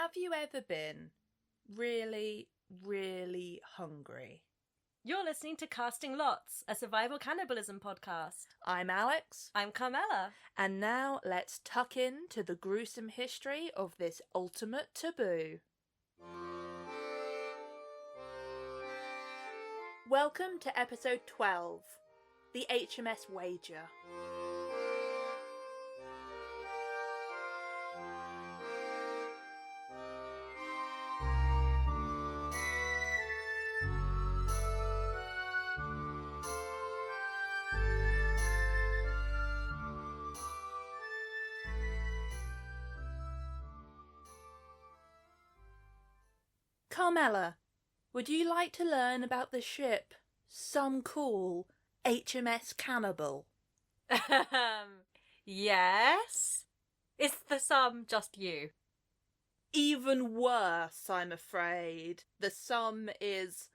Have you ever been really, really hungry? You're listening to Casting Lots, a survival cannibalism podcast. I'm Alix. I'm Carmela. And now let's tuck into the gruesome history of this ultimate taboo. Welcome to episode 12, the HMS Wager. Carmela, would you like to learn about the ship some call HMS Cannibal? Yes? Is the sum just you? Even worse, I'm afraid. The sum is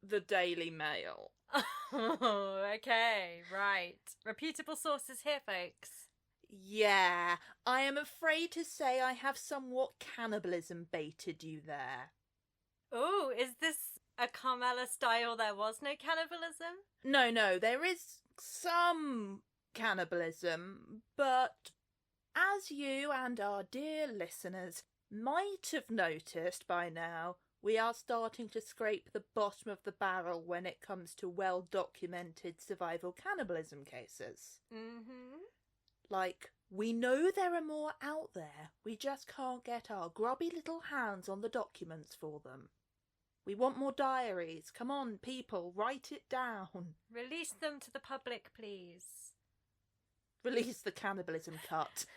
the Daily Mail. Oh, okay, right. Reputable sources here, folks. Yeah, I am afraid to say I have somewhat cannibalism baited you there. Oh, is this a Carmela style there was no cannibalism? No, there is some cannibalism, but as you and our dear listeners might have noticed by now, we are starting to scrape the bottom of the barrel when it comes to well-documented survival cannibalism cases. Mm-hmm. Like, we know there are more out there, we just can't get our grubby little hands on the documents for them. We want more diaries. Come on, people, write it down. Release them to the public, please. Release the cannibalism cut.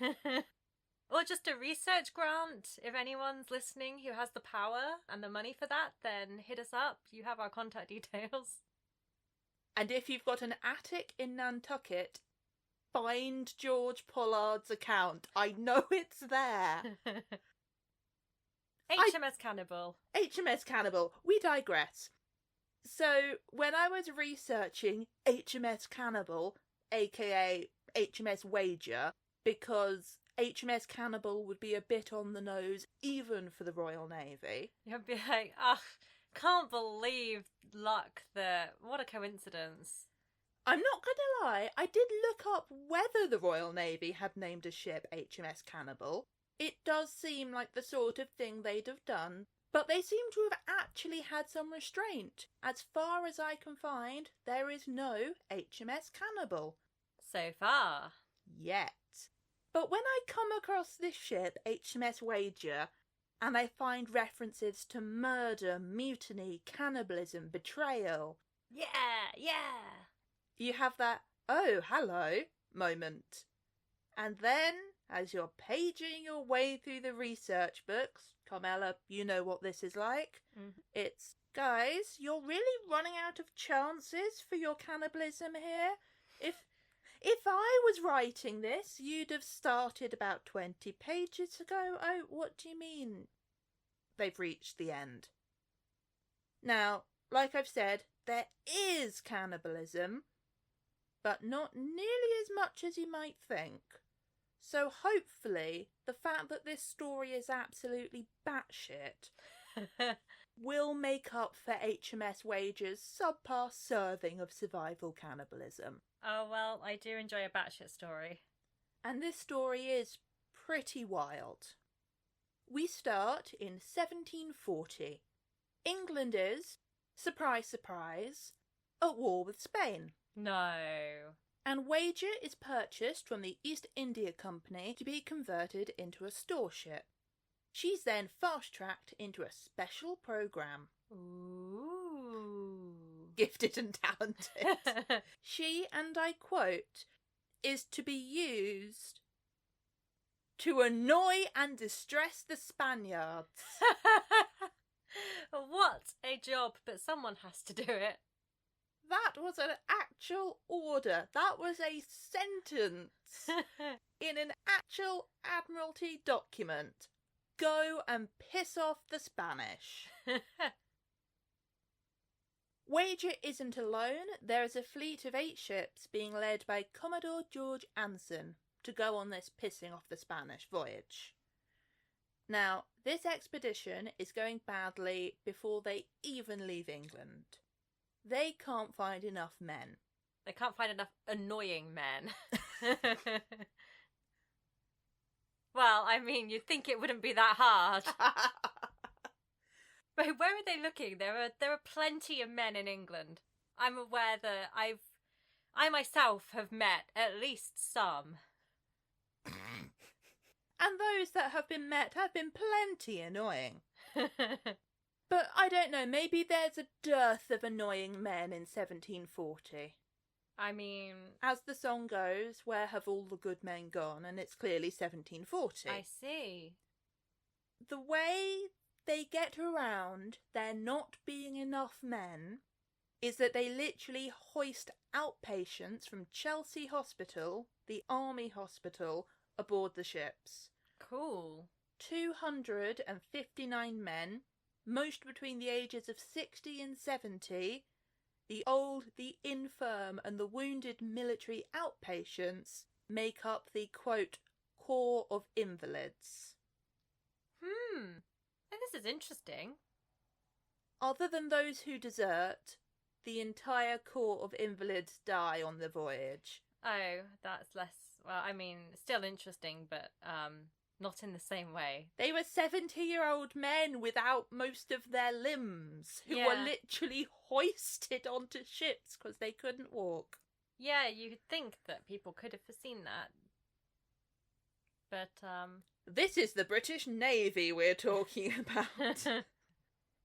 Or just a research grant. If anyone's listening who has the power and the money for that, then hit us up. You have our contact details. And if you've got an attic in Nantucket, find George Pollard's account. I know it's there. HMS Cannibal. HMS Cannibal. We digress. So, when I was researching HMS Cannibal, aka HMS Wager, because HMS Cannibal would be a bit on the nose even for the Royal Navy. You'd be like, can't believe luck there. What a coincidence. I'm not gonna lie, I did look up whether the Royal Navy had named a ship HMS Cannibal. It does seem like the sort of thing they'd have done, but they seem to have actually had some restraint. As far as I can find, there is no HMS Cannibal. So far. Yet. But when I come across this ship, HMS Wager, and I find references to murder, mutiny, cannibalism, betrayal... Yeah! You have that, oh, hello, moment. And then, as you're paging your way through the research books, Carmela, you know what this is like. Mm-hmm. It's, guys, you're really running out of chances for your cannibalism here. If I was writing this, you'd have started about 20 pages ago. Oh, what do you mean? They've reached the end. Now, like I've said, there is cannibalism, but not nearly as much as you might think. So hopefully, the fact that this story is absolutely batshit will make up for HMS Wager's subpar serving of survival cannibalism. Oh, well, I do enjoy a batshit story. And this story is pretty wild. We start in 1740. England is, surprise, surprise, at war with Spain. No. And Wager is purchased from the East India Company to be converted into a store ship. She's then fast-tracked into a special programme. Ooh. Gifted and talented. She, and I quote, is to be used to annoy and distress the Spaniards. What a job, but someone has to do it. That was an actual order. That was a sentence in an actual Admiralty document. Go and piss off the Spanish. Wager isn't alone. There is a fleet of 8 ships being led by Commodore George Anson to go on this pissing off the Spanish voyage. Now, this expedition is going badly before they even leave England. They can't find enough men. They can't find enough annoying men. Well, I mean, you'd think it wouldn't be that hard. But where are they looking? There are plenty of men in England. I'm aware that I myself have met at least some. And those that have been met have been plenty annoying. But I don't know, maybe there's a dearth of annoying men in 1740. I mean... As the song goes, where have all the good men gone? And it's clearly 1740. I see. The way they get around there not being enough men is that they literally hoist outpatients from Chelsea Hospital, the army hospital, aboard the ships. Cool. 259 men, most between the ages of 60 and 70, the old, the infirm and the wounded military outpatients make up the, quote, Corps of Invalids. This is interesting. Other than those who desert, the entire Corps of Invalids die on the voyage. Oh, that's less... Well, I mean, still interesting, but not in the same way. They were 70-year-old men without most of their limbs, who were literally hoisted onto ships because they couldn't walk. Yeah, you'd think that people could have foreseen that. But, This is the British Navy we're talking about.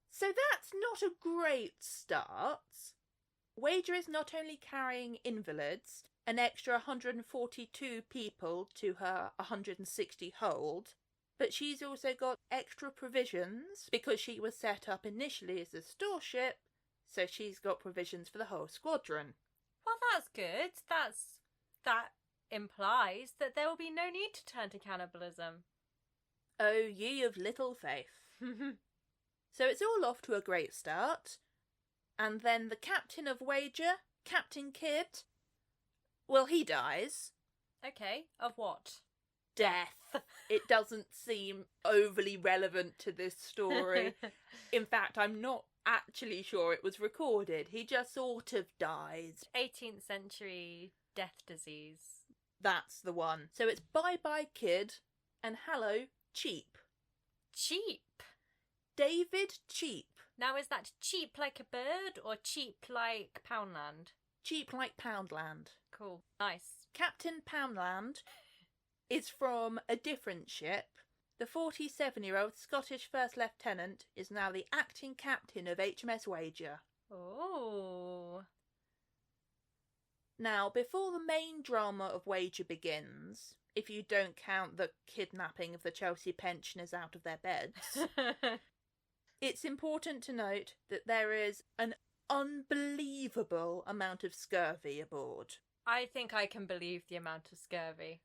So that's not a great start. Wager is not only carrying invalids, an extra 142 people to her 160 hold, but she's also got extra provisions because she was set up initially as a store ship, so she's got provisions for the whole squadron. Well, that's good. That implies that there will be no need to turn to cannibalism. Oh, ye of little faith. So it's all off to a great start. And then the captain of Wager, Captain Kidd, well, he dies. Okay, of what? Death. It doesn't seem overly relevant to this story. In fact, I'm not actually sure it was recorded. He just sort of dies. 18th century death disease. That's the one. So it's bye-bye Kidd and hello, Cheap. Cheap? David Cheap. Now, is that cheap like a bird or cheap like Poundland? Cheap like Poundland. Cool. Nice. Captain Poundland is from a different ship. The 47-year-old Scottish First Lieutenant is now the acting captain of HMS Wager. Oh. Now, before the main drama of Wager begins, if you don't count the kidnapping of the Chelsea pensioners out of their beds, it's important to note that there is an unbelievable amount of scurvy aboard. I think I can believe the amount of scurvy.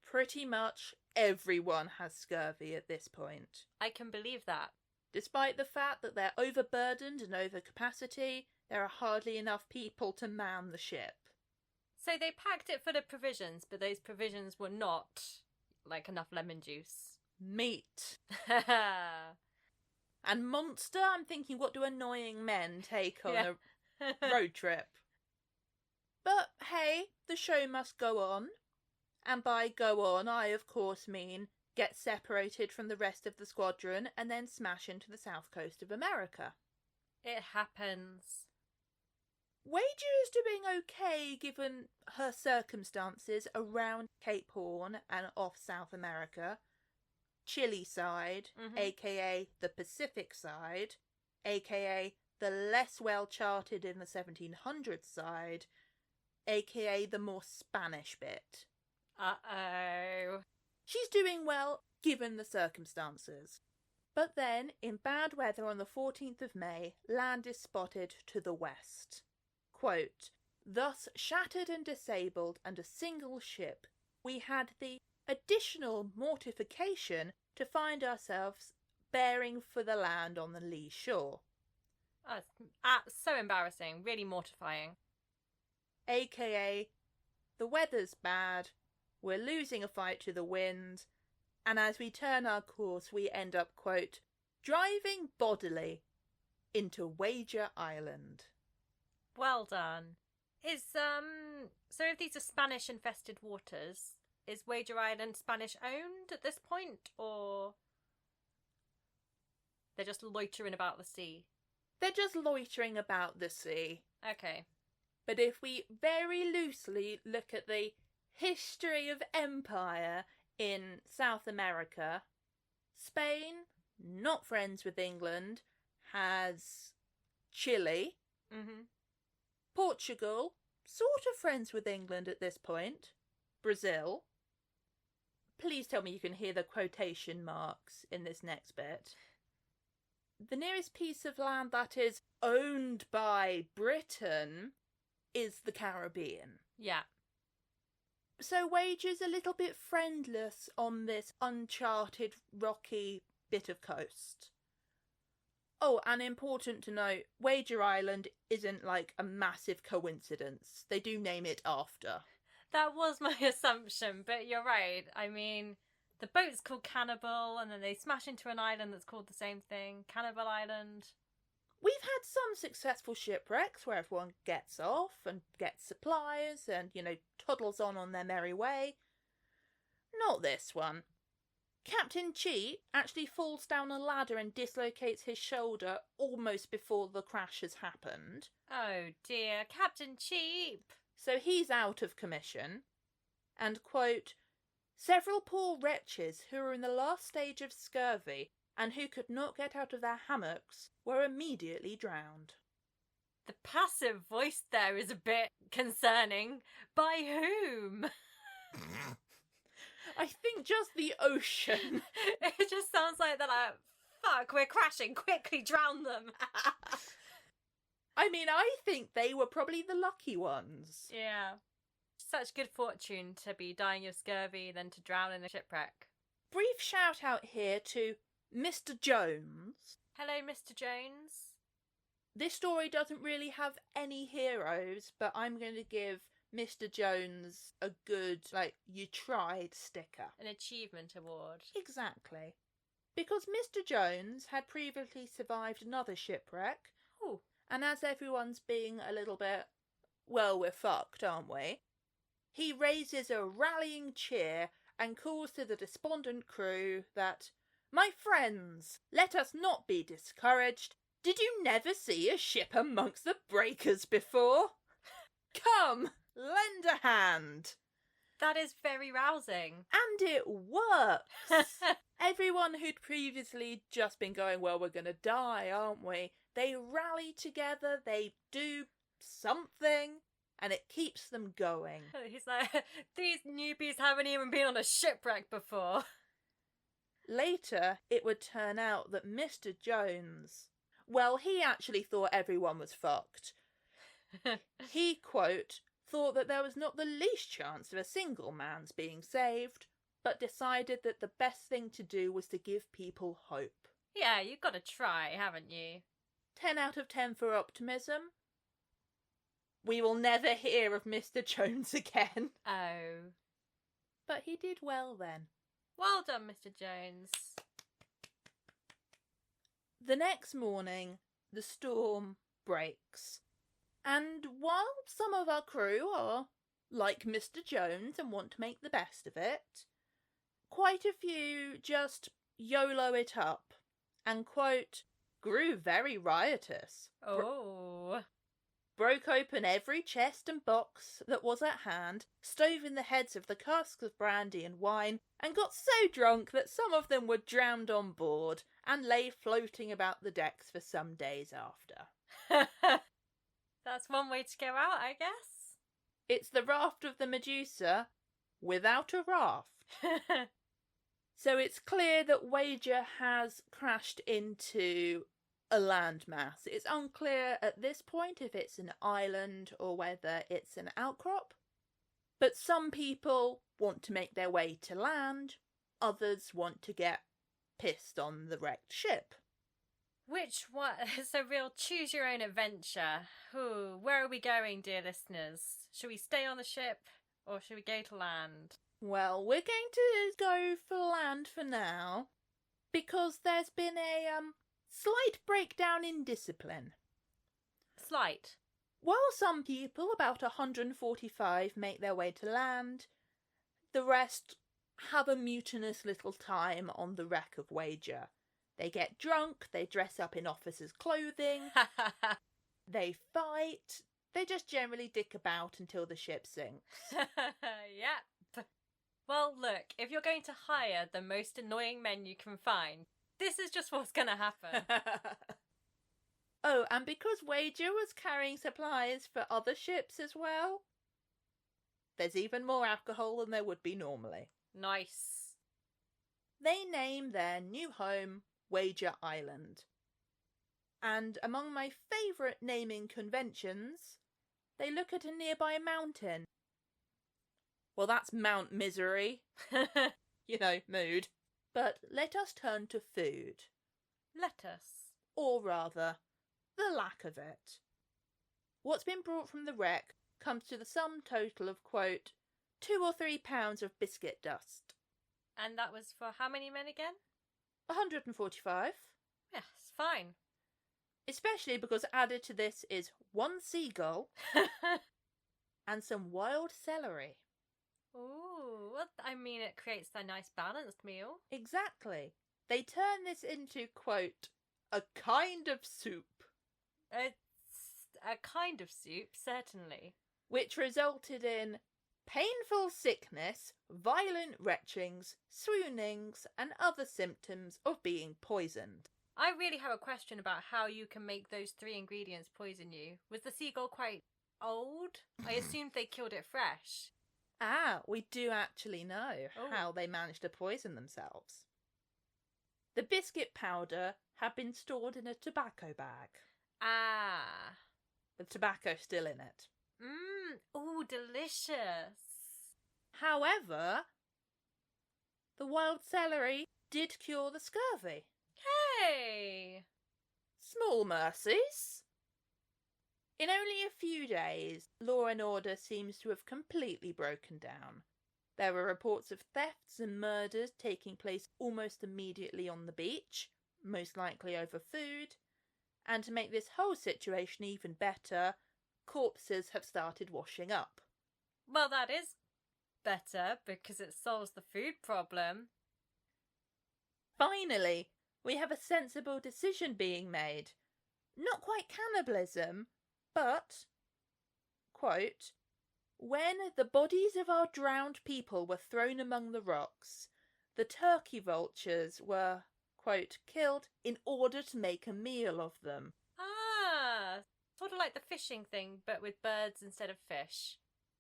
Pretty much everyone has scurvy at this point. I can believe that. Despite the fact that they're overburdened and over capacity, there are hardly enough people to man the ship. So they packed it full of provisions, but those provisions were not, like, enough lemon juice. Meat. And monster, I'm thinking, what do annoying men take on a road trip? But hey, the show must go on. And by go on, I of course mean get separated from the rest of the squadron and then smash into the south coast of America. It happens. Wager is doing okay given her circumstances around Cape Horn and off South America. Chile side, aka the Pacific side, aka the less well charted in the 1700s side, aka the more Spanish bit. Uh-oh. She's doing well given the circumstances. But then, in bad weather on the 14th of May, land is spotted to the west. Quote, "Thus shattered and disabled and a single ship, we had the additional mortification to find ourselves bearing for the land on the lee shore." Oh, it's so embarrassing, really mortifying. AKA, the weather's bad, we're losing a fight to the wind, And as we turn our course, we end up, quote, driving bodily into Wager Island. Well done. So if these are Spanish-infested waters, is Wager Island Spanish-owned at this point, or they're just loitering about the sea? They're just loitering about the sea. Okay. But if we very loosely look at the history of empire in South America, Spain, not friends with England, has Chile. Mm-hmm. Portugal, sort of friends with England at this point. Brazil. Please tell me you can hear the quotation marks in this next bit. The nearest piece of land that is owned by Britain is the Caribbean. Yeah. So Wager's a little bit friendless on this uncharted, rocky bit of coast. Oh, and important to note, Wager Island isn't like a massive coincidence. They do name it after. That was my assumption, but you're right. I mean, the boat's called Cannibal, and then they smash into an island that's called the same thing, Cannibal Island. We've had some successful shipwrecks where everyone gets off and gets supplies and, toddles on their merry way. Not this one. Captain Cheap actually falls down a ladder and dislocates his shoulder almost before the crash has happened. Oh dear, Captain Cheap! So he's out of commission. And, quote, several poor wretches who were in the last stage of scurvy and who could not get out of their hammocks were immediately drowned. The passive voice there is a bit concerning. By whom? I think just the ocean. It just sounds like they're like, fuck, we're crashing, quickly drown them. I mean, I think they were probably the lucky ones. Yeah. Such good fortune to be dying of scurvy than to drown in a shipwreck. Brief shout out here to Mr. Jones. Hello, Mr. Jones. This story doesn't really have any heroes, but I'm going to give Mr. Jones a good, you tried sticker. An achievement award. Exactly. Because Mr. Jones had previously survived another shipwreck. Ooh. And as everyone's being a little bit, well, we're fucked, aren't we? He raises a rallying cheer and calls to the despondent crew that, my friends, let us not be discouraged. Did you never see a ship amongst the breakers before? Come, lend a hand. That is very rousing. And it works. Everyone who'd previously just been going, well, we're going to die, aren't we? They rally together, they do something, and it keeps them going. He's like, these newbies haven't even been on a shipwreck before. Later, it would turn out that Mr. Jones, well, he actually thought everyone was fucked. He, quote, thought that there was not the least chance of a single man's being saved, but decided that the best thing to do was to give people hope. Yeah, you've got to try, haven't you? 10 out of 10 for optimism. We will never hear of Mr. Jones again. Oh. But he did well then. Well done, Mr. Jones. The next morning, the storm breaks. And while some of our crew are like Mr. Jones and want to make the best of it, quite a few just YOLO it up and, quote, grew very riotous. Oh. Broke open every chest and box that was at hand, stove in the heads of the casks of brandy and wine, and got so drunk that some of them were drowned on board and lay floating about the decks for some days after. That's one way to go out, I guess. It's the raft of the Medusa without a raft. So it's clear that Wager has crashed into a landmass. It's unclear at this point if it's an island or whether it's an outcrop. But some people want to make their way to land, others want to get pissed on the wrecked ship. Which one? It's a real choose your own adventure. Ooh, where are we going, dear listeners? Should we stay on the ship or should we go to land? Well, we're going to go for land for now, because there's been a slight breakdown in discipline. Slight. While some people, about 145, make their way to land, the rest have a mutinous little time on the wreck of Wager. They get drunk, they dress up in officers' clothing, they fight, they just generally dick about until the ship sinks. Yep. Well, look, if you're going to hire the most annoying men you can find, this is just what's going to happen. Oh, and because Wager was carrying supplies for other ships as well, there's even more alcohol than there would be normally. Nice. They name their new home Wager Island. And among my favourite naming conventions, they look at a nearby mountain. Well, that's Mount Misery. You know, mood. But let us turn to food. Let us. Or rather, the lack of it. What's been brought from the wreck comes to the sum total of, quote, 2 or 3 pounds of biscuit dust. And that was for how many men again? 145. Yes, fine. Especially because added to this is 1 seagull and some wild celery. Ooh, well, I mean, it creates a nice balanced meal. Exactly. They turn this into, quote, a kind of soup. It's a kind of soup, certainly. Which resulted in painful sickness, violent retchings, swoonings, and other symptoms of being poisoned. I really have a question about how you can make those 3 ingredients poison you. Was the seagull quite old? I assumed they killed it fresh. Ah, we do actually know how they managed to poison themselves. The biscuit powder had been stored in a tobacco bag. Ah. With tobacco still in it. Ooh, delicious. However, the wild celery did cure the scurvy. Hey! Small mercies. In only a few days, law and order seems to have completely broken down. There were reports of thefts and murders taking place almost immediately on the beach, most likely over food, and to make this whole situation even better, corpses have started washing up. Well, that is better because it solves the food problem. Finally, we have a sensible decision being made. Not quite cannibalism, but, quote, when the bodies of our drowned people were thrown among the rocks, the turkey vultures were, quote, killed in order to make a meal of them. Ah, sort of like the fishing thing, but with birds instead of fish.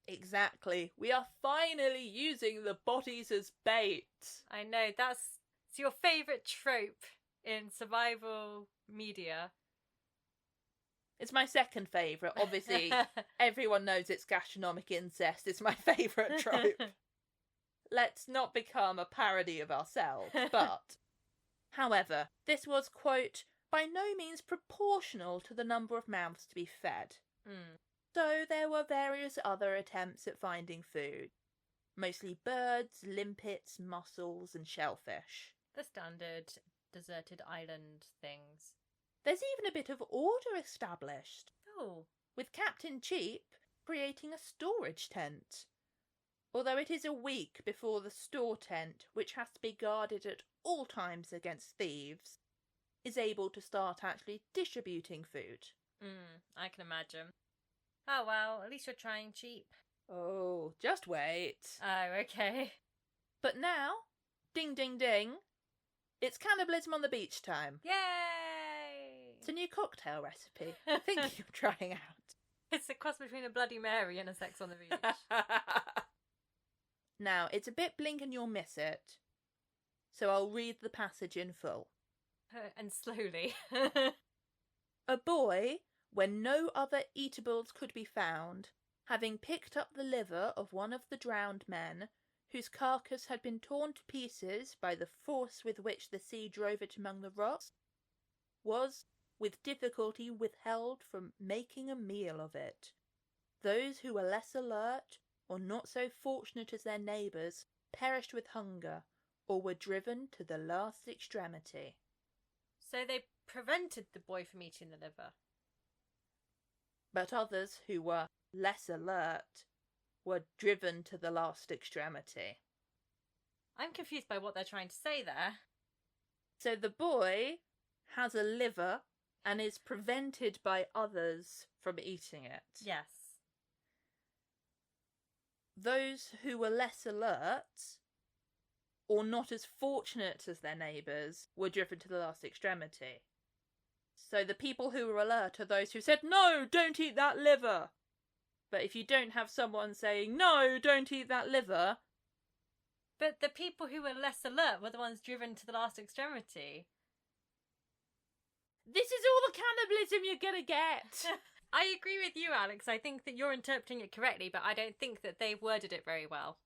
Exactly. We are finally using the bodies as bait. I know, that's your favourite trope in survival media. It's my second favourite. Obviously, everyone knows it's gastronomic incest. It's my favourite trope. Let's not become a parody of ourselves, but... However, this was, quote, by no means proportional to the number of mouths to be fed. So there were various other attempts at finding food. Mostly birds, limpets, mussels and shellfish. The standard deserted island things. There's even a bit of order established. Oh. With Captain Cheap creating a storage tent. Although it is a week before the store tent, which has to be guarded at all times against thieves, is able to start actually distributing food. I can imagine. Oh well, at least you're trying, Cheap. Oh, just wait. Oh, okay. But now, ding ding ding, it's cannibalism on the beach time. Yay! It's a new cocktail recipe. Thinking of trying out. It's a cross between a Bloody Mary and a Sex on the Beach. Now, it's a bit blink and you'll miss it. So I'll read the passage in full. And slowly. A boy, when no other eatables could be found, having picked up the liver of one of the drowned men, whose carcass had been torn to pieces by the force with which the sea drove it among the rocks, was with difficulty withheld from making a meal of it. Those who were less alert, or not so fortunate as their neighbours, perished with hunger or were driven to the last extremity. So they prevented the boy from eating the liver. But others who were less alert were driven to the last extremity. I'm confused by what they're trying to say there. So the boy has a liver and is prevented by others from eating it. Yes. Those who were less alert or not as fortunate as their neighbours were driven to the last extremity. So the people who were alert are those who said, "No, don't eat that liver." But if you don't have someone saying, "No, don't eat that liver," But the people who were less alert were the ones driven to the last extremity. this is all the cannibalism you're gonna get. I agree with you, Alex. I think that you're interpreting it correctly, but I don't think that they've worded it very well.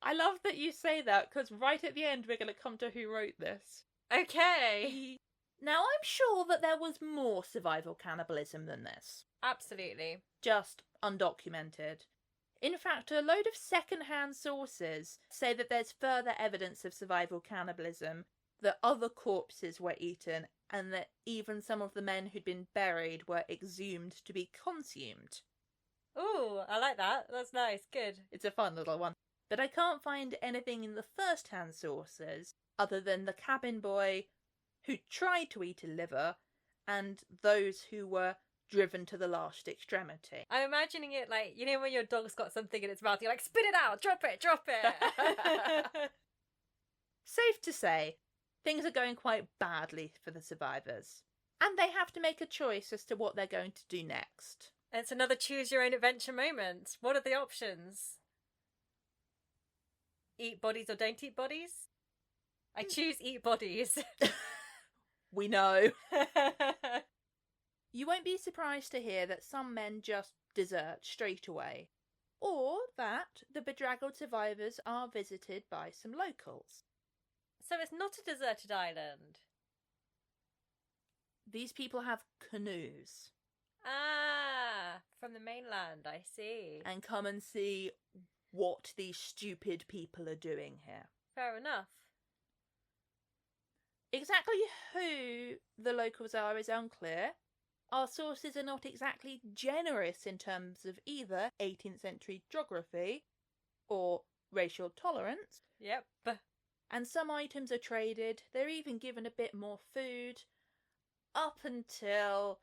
I love that you say that, because right at the end we're going to come to who wrote this. Okay. Now, I'm sure that there was more survival cannibalism than this. Absolutely. Just undocumented. In fact, a load of second-hand sources say that there's further evidence of survival cannibalism, that other corpses were eaten, and that even some of the men who'd been buried were exhumed to be consumed. Ooh, I like that. That's nice. Good. It's a fun little one. But I can't find anything in the first-hand sources other than the cabin boy who tried to eat a liver and those who were driven to the last extremity. I'm imagining it like, you know when your dog's got something in its mouth, you're like, spit it out, drop it, drop it. Safe to say, things are going quite badly for the survivors. And they have to make a choice as to what they're going to do next. It's another choose your own adventure moment. What are the options? Eat bodies or don't eat bodies? I choose eat bodies. We know. You won't be surprised to hear that some men just desert straight away, or that the bedraggled survivors are visited by some locals. So it's not a deserted island. These people have canoes Ah, from the mainland, I see. and come and see what these stupid people are doing here. Fair enough. Exactly who the locals are is unclear. Our sources are not exactly generous in terms of either 18th century geography or racial tolerance, Yep. and some items are traded. They're even given a bit more food, up until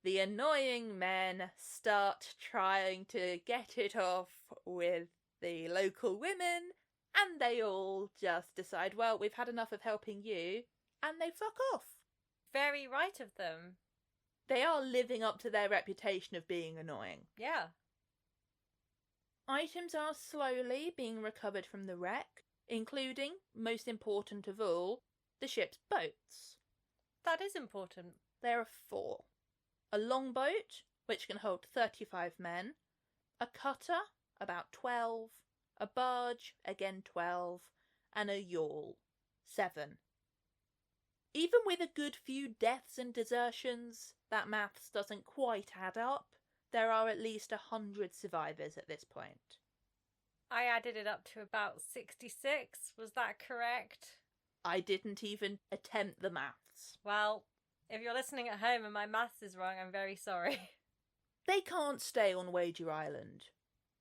the annoying men start trying to get it off with the local women, and they all just decide, well, we've had enough of helping you, and they fuck off. Very right of them. They are living up to their reputation of being annoying. Yeah. Items are slowly being recovered from the wreck, including, most important of all, the ship's boats. That is important. There are 4. A longboat, which can hold 35 men, a cutter, about 12, a barge, again 12, and a yawl, 7. Even with a good few deaths and desertions, that maths doesn't quite add up. There are at least 100 survivors at this point. I added it up to about 66. Was that correct? I didn't even attempt the maths. Well, if you're listening at home and my maths is wrong, I'm very sorry. They can't stay on Wager Island.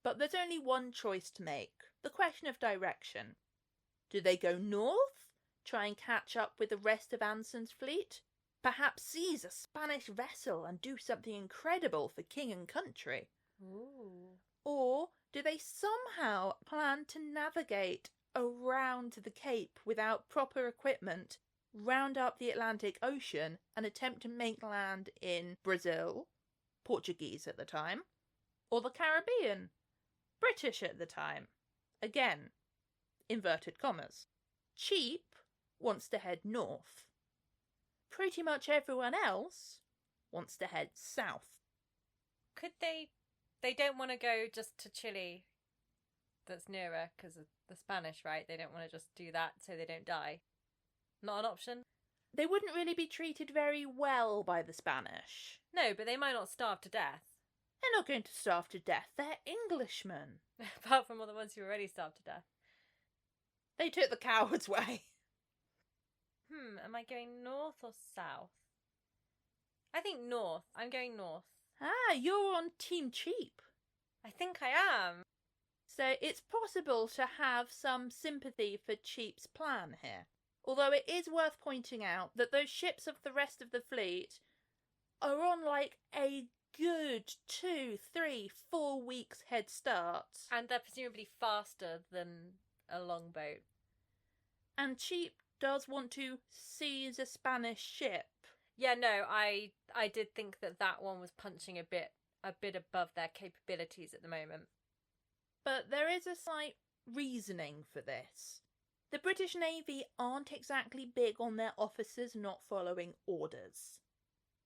But there's only one choice to make. The question of direction. Do they go north? Try and catch up with the rest of Anson's fleet? Perhaps seize a Spanish vessel and do something incredible for king and country? Ooh. Or do they somehow plan to navigate around the Cape without proper equipment, round up the Atlantic Ocean, and attempt to make land in Brazil, Portuguese at the time, or the Caribbean, British at the time? Again, inverted commas. Cheap wants to head north. Pretty much everyone else wants to head south. Could they... They don't want to go just to Chile, that's nearer, because of the Spanish, right? They don't want to just do that so they don't die. Not an option? They wouldn't really be treated very well by the Spanish. No, but they might not starve to death. They're not going to starve to death. They're Englishmen. Apart from all the ones who already starved to death. They took the coward's way. Am I going north or south? I think north. I'm going north. Ah, you're on Team Cheap. I think I am. So it's possible to have some sympathy for Cheap's plan here. Although it is worth pointing out that those ships of the rest of the fleet are on like a good 2, 3, 4 weeks head start. And they're presumably faster than a longboat. And Cheap does want to seize a Spanish ship. Yeah, no, I did think that one was punching a bit above their capabilities at the moment. But there is a slight reasoning for this. The British Navy aren't exactly big on their officers not following orders.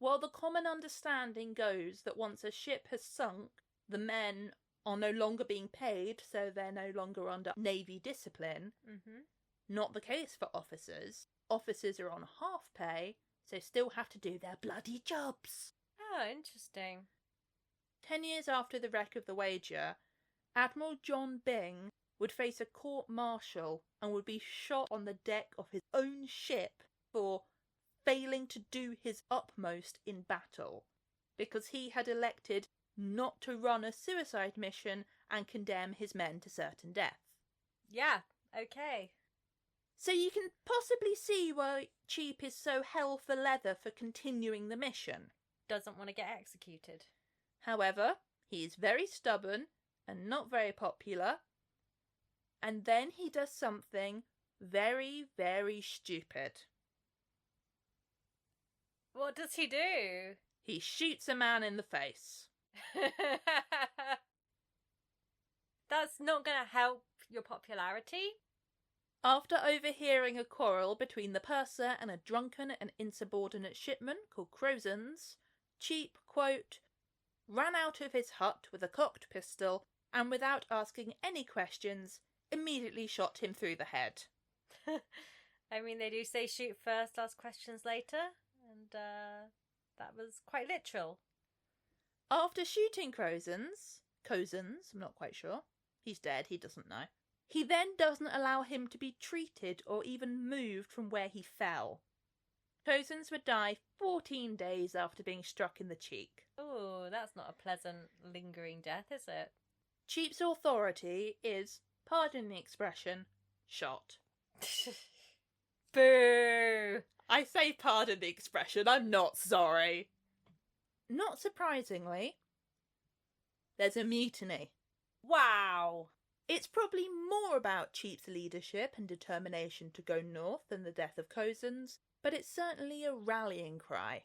While the common understanding goes that once a ship has sunk, the men are no longer being paid, so they're no longer under Navy discipline. Not the case for officers. Officers are on half pay, so still have to do their bloody jobs. Oh, interesting. 10 years after the wreck of the Wager, Admiral John Byng would face a court-martial and would be shot on the deck of his own ship for failing to do his utmost in battle, because he had elected not to run a suicide mission and condemn his men to certain death. Yeah, okay. So you can possibly see why Cheap is so hell for leather for continuing the mission. Doesn't want to get executed. However, he is very stubborn and not very popular. And then he does something very, very stupid. What does he do? He shoots a man in the face. That's not going to help your popularity. After overhearing a quarrel between the purser and a drunken and insubordinate shipman called Crozens, Cheap, quote, ran out of his hut with a cocked pistol and without asking any questions, immediately shot him through the head. I mean, they do say shoot first, ask questions later, and that was quite literal. After shooting Crozens, I'm not quite sure, he's dead, he doesn't know, he then doesn't allow him to be treated or even moved from where he fell. Crozens would die 14 days after being struck in the cheek. Oh, that's not a pleasant, lingering death, is it? Cheap's authority is, pardon the expression, shot. Boo! I say pardon the expression, I'm not sorry. Not surprisingly, there's a mutiny. Wow! It's probably more about Cheap's leadership and determination to go north than the death of Crozens, but it's certainly a rallying cry.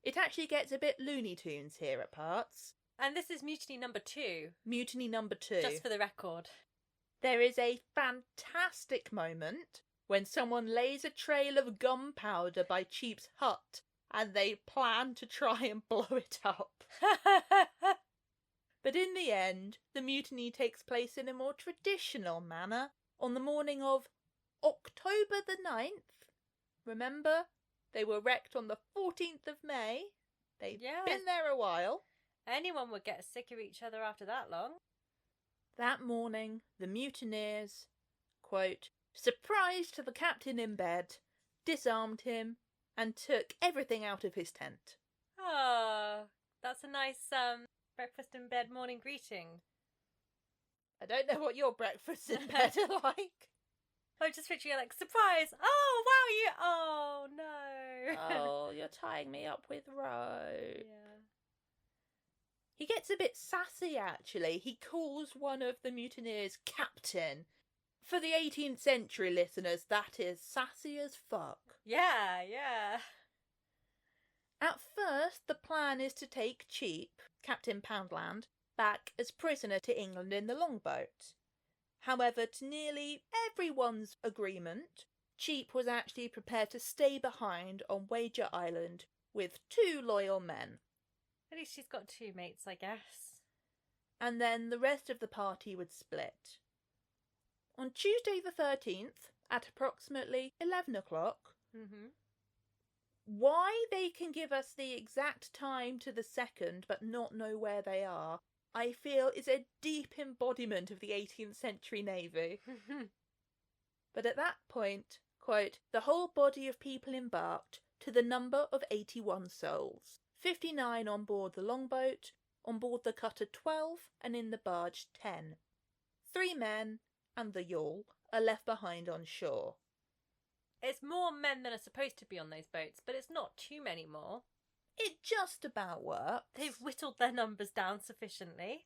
It actually gets a bit Looney Tunes here at parts. And this is mutiny number 2. Mutiny number 2. Just for the record. There is a fantastic moment when someone lays a trail of gunpowder by Cheap's hut and they plan to try and blow it up. But in the end, the mutiny takes place in a more traditional manner on the morning of October the 9th. Remember, they were wrecked on the 14th of May. They've been there a while. Anyone would get sick of each other after that long. That morning, the mutineers, quote, surprised the captain in bed, disarmed him, and took everything out of his tent. Oh, that's a nice breakfast in bed morning greeting. I don't know what your breakfast in bed are like. I'm just picturing like, surprise! Oh, wow, you... Oh, no. Oh, you're tying me up with rope. Yeah. He gets a bit sassy, actually. He calls one of the mutineers captain. For the 18th century listeners, that is sassy as fuck. Yeah, yeah. At first, the plan is to take Cheap, Captain Poundland, back as prisoner to England in the longboat. However, to nearly everyone's agreement, Cheap was actually prepared to stay behind on Wager Island with 2 loyal men. At least she's got 2 mates, I guess. And then the rest of the party would split. On Tuesday the 13th, at approximately 11 o'clock, why they can give us the exact time to the second but not know where they are, I feel is a deep embodiment of the 18th century Navy. But at that point, quote, the whole body of people embarked to the number of 81 souls, 59 on board the longboat, on board the cutter 12, and in the barge 10. 3 men and the yawl are left behind on shore. It's more men than are supposed to be on those boats, but it's not too many more. It just about works. They've whittled their numbers down sufficiently.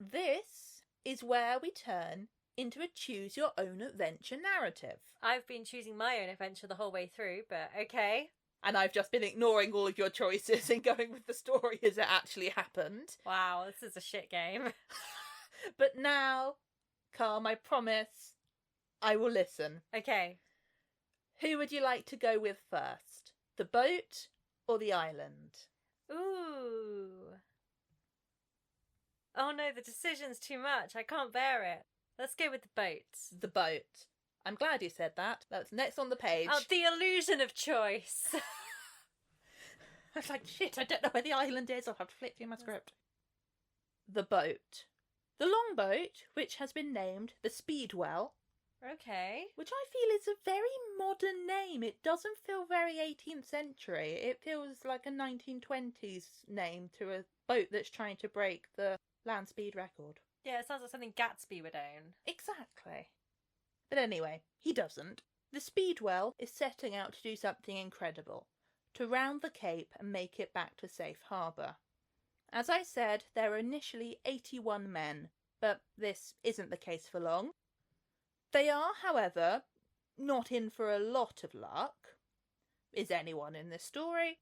This is where we turn into a choose-your-own-adventure narrative. I've been choosing my own adventure the whole way through, but okay. And I've just been ignoring all of your choices and going with the story as it actually happened. Wow, this is a shit game. But now, Calm, I promise, I will listen. Okay. Who would you like to go with first? The boat or the island? Ooh. Oh no, the decision's too much. I can't bear it. Let's go with the boat. The boat. I'm glad you said that. That's next on the page. Oh, the illusion of choice. I was like, shit, I don't know where the island is. I'll have to flip through my script. The boat. The longboat, which has been named the Speedwell, Okay. which I feel is a very modern name. It doesn't feel very 18th century. It feels like a 1920s name to a boat that's trying to break the land speed record. Yeah, it sounds like something Gatsby would own. Exactly. But anyway, he doesn't. The Speedwell is setting out to do something incredible, to round the Cape and make it back to safe harbour. As I said, there are initially 81 men, but this isn't the case for long. They are, however, not in for a lot of luck, is anyone in this story,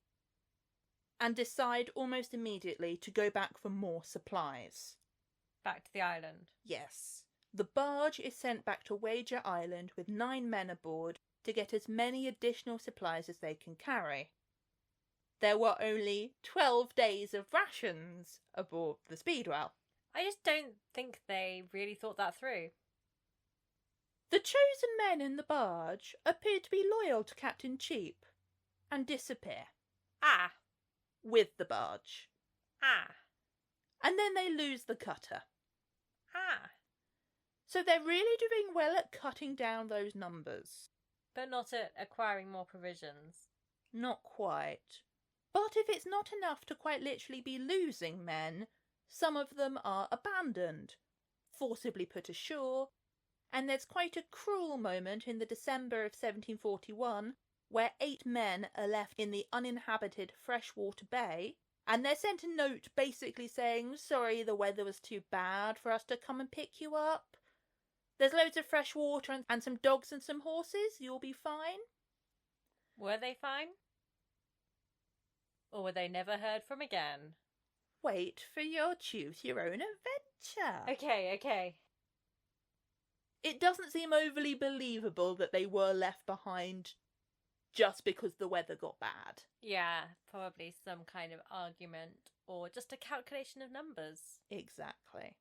and decide almost immediately to go back for more supplies. Back to the island. Yes. The barge is sent back to Wager Island with 9 men aboard to get as many additional supplies as they can carry. There were only 12 days of rations aboard the Speedwell. I just don't think they really thought that through. The chosen men in the barge appear to be loyal to Captain Cheap and disappear Ah. with the barge. Ah. And then they lose the cutter. Ah. So they're really doing well at cutting down those numbers. But not at acquiring more provisions. Not quite. But if it's not enough to quite literally be losing men, some of them are abandoned, forcibly put ashore, and there's quite a cruel moment in the December of 1741 where 8 men are left in the uninhabited freshwater bay, and they're sent a note basically saying, sorry, the weather was too bad for us to come and pick you up. There's loads of fresh water and some dogs and some horses, you'll be fine. Were they fine? Or were they never heard from again? Wait for your choose your own adventure. Okay. It doesn't seem overly believable that they were left behind just because the weather got bad. Yeah, probably some kind of argument or just a calculation of numbers. Exactly.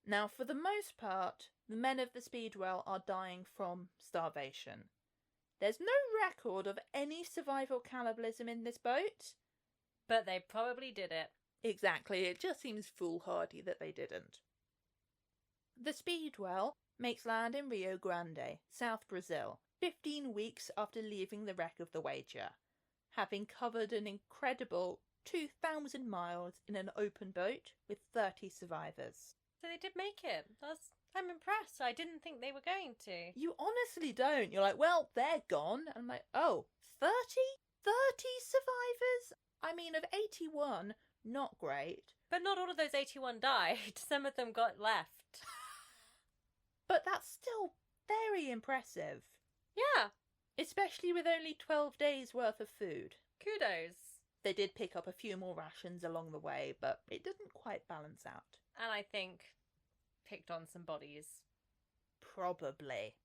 Now, for the most part, the men of the Speedwell are dying from starvation. There's no record of any survival cannibalism in this boat. But they probably did it. Exactly, it just seems foolhardy that they didn't. The Speedwell makes land in Rio Grande, South Brazil, 15 weeks after leaving the wreck of the Wager, having covered an incredible 2,000 miles in an open boat with 30 survivors. So they did make it. I'm impressed. I didn't think they were going to. You honestly don't. You're like, well, they're gone. And I'm like, oh, 30? 30 survivors? I mean, of 81, not great. But not all of those 81 died. Some of them got left. But that's still very impressive. Yeah. Especially with only 12 days worth of food. Kudos. They did pick up a few more rations along the way, but it didn't quite balance out. And I think picked on some bodies. Probably.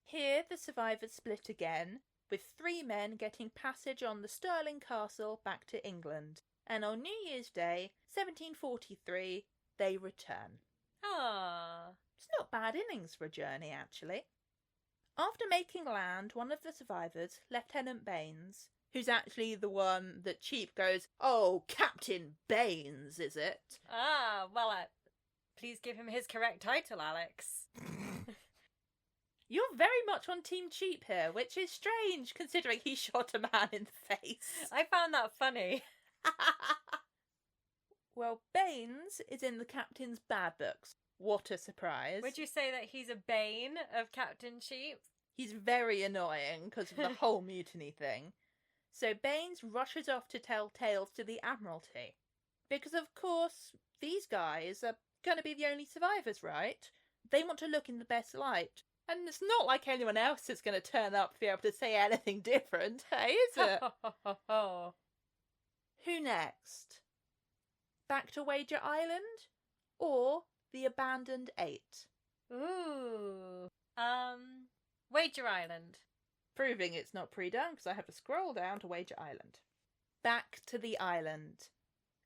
Here the survivors split again, with 3 men getting passage on the Stirling Castle back to England. And on New Year's Day, 1743, they return. Ah. It's not bad innings for a journey, actually. After making land, one of the survivors, Lieutenant Baines, who's actually the one that Cheap goes, oh, Captain Baines, is it? Ah, well, please give him his correct title, Alix. You're very much on Team Cheap here, which is strange considering he shot a man in the face. I found that funny. Well, Baines is in the captain's bad books. What a surprise. Would you say that he's a bane of Captain Cheap? He's very annoying because of the whole mutiny thing. So Baines rushes off to tell tales to the Admiralty. Because, of course, these guys are going to be the only survivors, right? They want to look in the best light. And it's not like anyone else is going to turn up to be able to say anything different, hey, is it? Who next? Back to Wager Island? Or the Abandoned 8? Ooh. Wager Island. Proving it's not pre-done because I have to scroll down to Wager Island. Back to the island.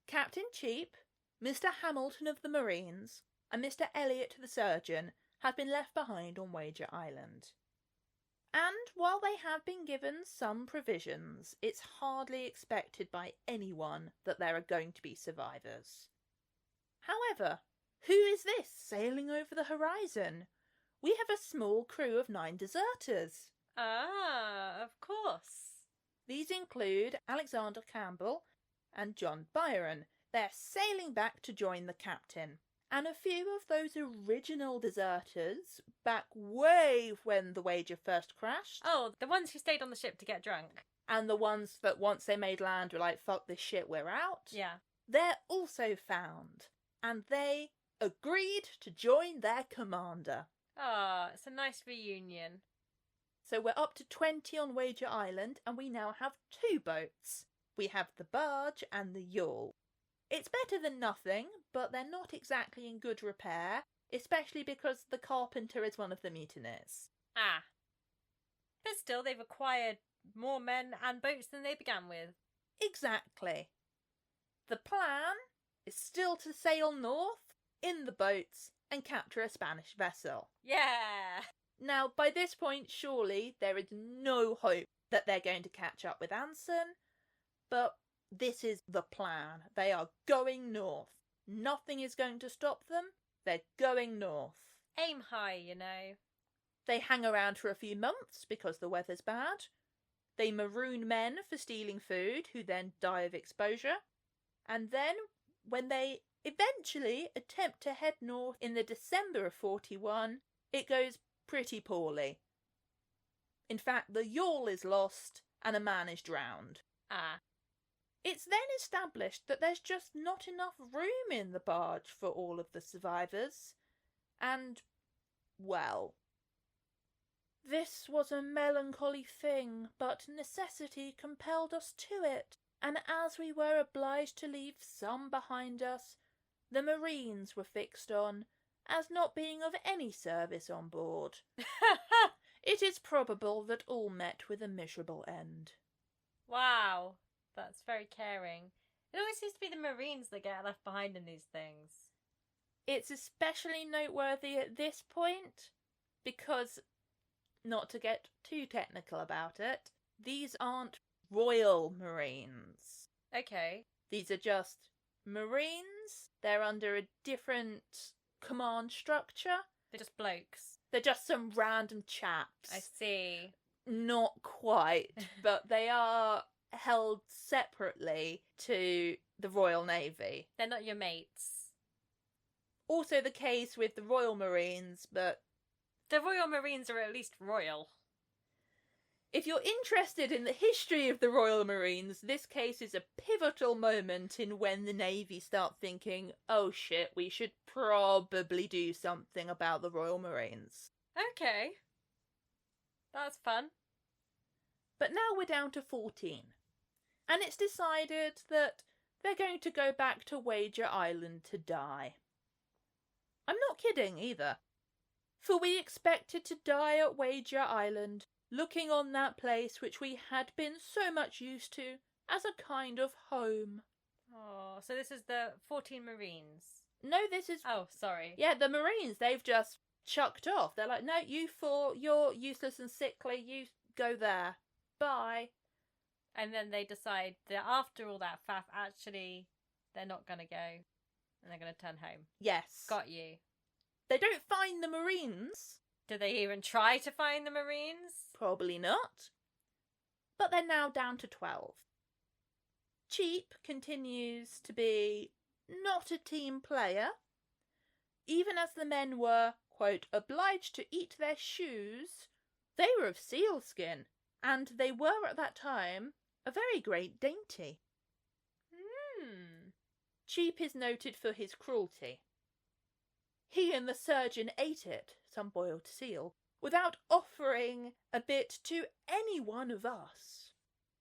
Captain Cheap, Mr. Hamilton of the Marines, and Mr. Elliot the surgeon have been left behind on Wager Island. And while they have been given some provisions, it's hardly expected by anyone that there are going to be survivors. However, who is this sailing over the horizon? We have a small crew of 9 deserters. Ah, of course. These include Alexander Campbell and John Byron. They're sailing back to join the captain. And a few of those original deserters, back way when the Wager first crashed. Oh, the ones who stayed on the ship to get drunk. And the ones that once they made land were like, fuck this shit, we're out. Yeah. They're also found. And they agreed to join their commander. Ah, it's a nice reunion. So we're up to 20 on Wager Island, and we now have 2 boats. We have the barge and the yawl. It's better than nothing, but they're not exactly in good repair, especially because the carpenter is one of the mutineers. Ah. But still, they've acquired more men and boats than they began with. Exactly. The plan is still to sail north in the boats and capture a Spanish vessel. Yeah! Now, by this point, surely there is no hope that they're going to catch up with Anson, but this is the plan. They are going north. Nothing is going to stop them. They're going north. Aim high, you know. They hang around for a few months because the weather's bad. They maroon men for stealing food who then die of exposure. And then, when they eventually attempt to head north in the December of 41, it goes pretty poorly. In fact, the yawl is lost and a man is drowned. Ah. It's then established that there's just not enough room in the barge for all of the survivors. And, well, this was a melancholy thing, but necessity compelled us to it, and as we were obliged to leave some behind us, the Marines were fixed on as not being of any service on board. It is probable that all met with a miserable end. Wow. That's very caring. It always seems to be the Marines that get left behind in these things. It's especially noteworthy at this point because, not to get too technical about it, these aren't Royal Marines. Okay. These are just Marines. They're under a different command structure. They're just blokes. They're just some random chaps. I see. Not quite, but they are held separately to the Royal Navy. They're not your mates. Also the case with the Royal Marines, but The Royal Marines are at least royal. if you're interested in the history of the Royal Marines, this case is a pivotal moment in when the Navy start thinking, oh shit, we should probably do something about the Royal Marines. Okay. That's fun. But now we're down to 14. And it's decided that they're going to go back to Wager Island to die. I'm not kidding either. For we expected to die at Wager Island, looking on that place which we had been so much used to as a kind of home. Oh, so this is the 14 Marines. No, this is... Oh, sorry. Yeah, the Marines, they've just chucked off. They're like, no, you four, you're useless and sickly, you go there. Bye. And then they decide that after all that faff, actually, they're not going to go. And they're going to turn home. Yes. Got you. They don't find the Marines. Did they even try to find the Marines? Probably not. But they're now down to 12. Cheap continues to be not a team player. Even as the men were, quote, obliged to eat their shoes, they were of sealskin, and they were at that time a very great dainty. Cheap is noted for his cruelty. He and the surgeon ate it, some boiled seal, without offering a bit to any one of us.